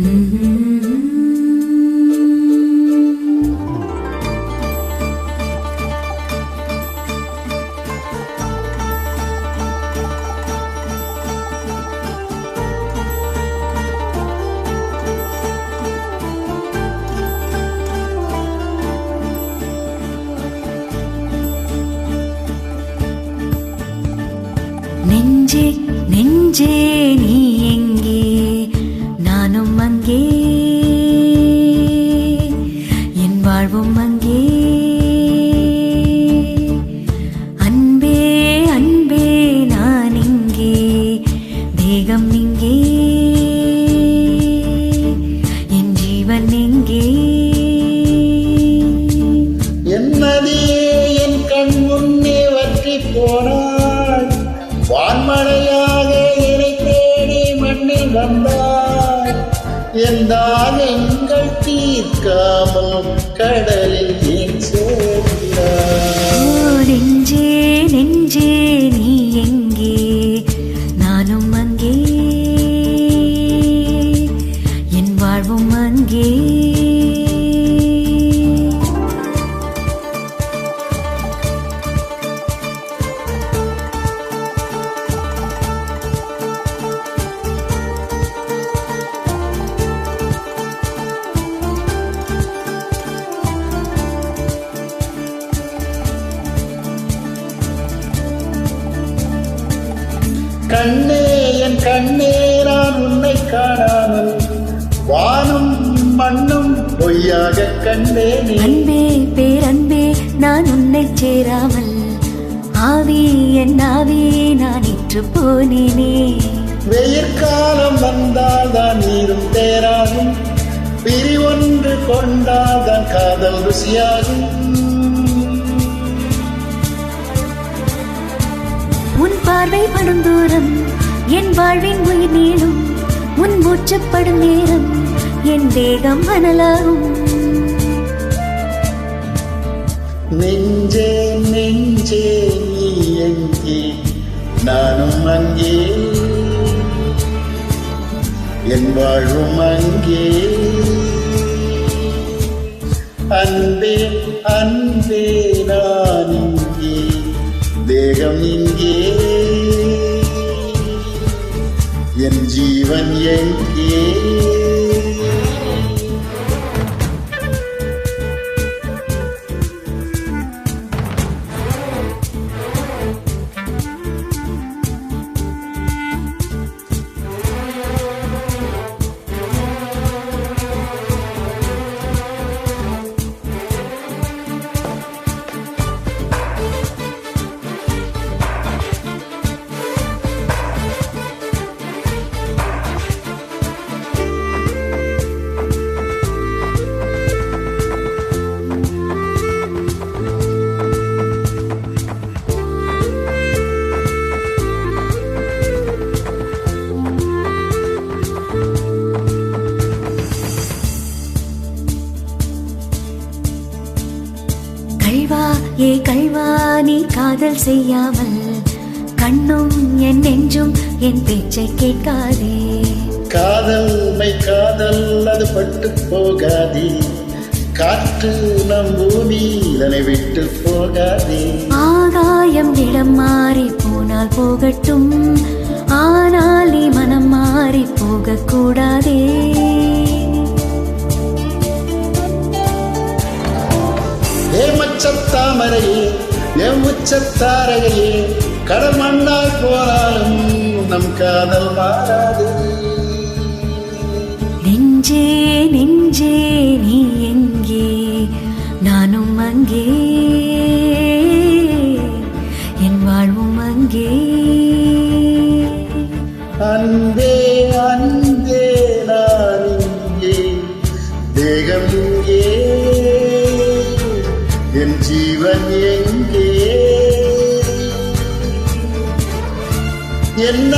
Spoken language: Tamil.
நெஞ்சே நெஞ்சே நீ எங்கே, நானும் அங்கே, என் வாழ்வும் அங்கே. அன்பே அன்பே நான் இங்கே, தேகம் இங்கே, என் ஜீவன் எங்கே. என்னதியே என் கண் முன்னே வற்றி போனாய், வான்மழையாக என்னை தேடி மண்ணில் வந்தாய். என் தாகங்கள் தீர்க்காமல் கடலில் ஏன் சேர்ந்தாய்? நெஞ்சே நெஞ்சே நீ எங்கே, நானும் அங்கே, என் வாழ்வும் அங்கே. கண்ணே என் கண்ணே நான் உன்னை காணாமல் வானும் மண்ணும் பொய்யாக கண்டேனே. அன்பே பேரன்பே நான் உன்னை சேராமல் ஆவி என் ஆவி நான் இற்று போனேனே. வெயிற்காலம் வந்தால் தான் நீரும் தேராகும், பிரிவொன்று கொண்டால் தான் காதல் ருசியாகும். உன் பார்வை படும் தூரம் என் வாழ்வின் உயிர் நீளும், உன் மூச்சப்படும் நேரம் என் தேகம் அனலாகும். நெஞ்சே நெஞ்சே நீ எங்கே, நானும் அங்கே, என் வாழ்வும் அங்கே. அன்பே அன்பே நான் இங்கே, தேகம் இங்கே, என் ஜீவன் எங்கே. கல்வா ஏ கல்வா நீ காதல் செய்யாமல், கண்ணும் என் நெஞ்சும் என் பேச்சை கேட்காதே. காதல் மை காதல் அது பட்டு போகாதே, காற்று நம் பூமி இதனை விட்டு போகாதே. ஆகாயம் இடம் மாறி போனால் போகட்டும், ஆனால் நீ மனம் மாறி போக கூடாதே. மச்சத்தாமரையே என் உச்சத்தாரகையே, கடல் மண்ணாய் போனாலும் நம் காதல் மாறாது. நெஞ்சே நெஞ்சே நீ எங்கே, நானும் அங்கே, என் வாழ்வும் அங்கே. அன்பே அன்பே நான் இங்கே, தேகம் இங்கே, என் ஜீவன் எங்கே. என்ன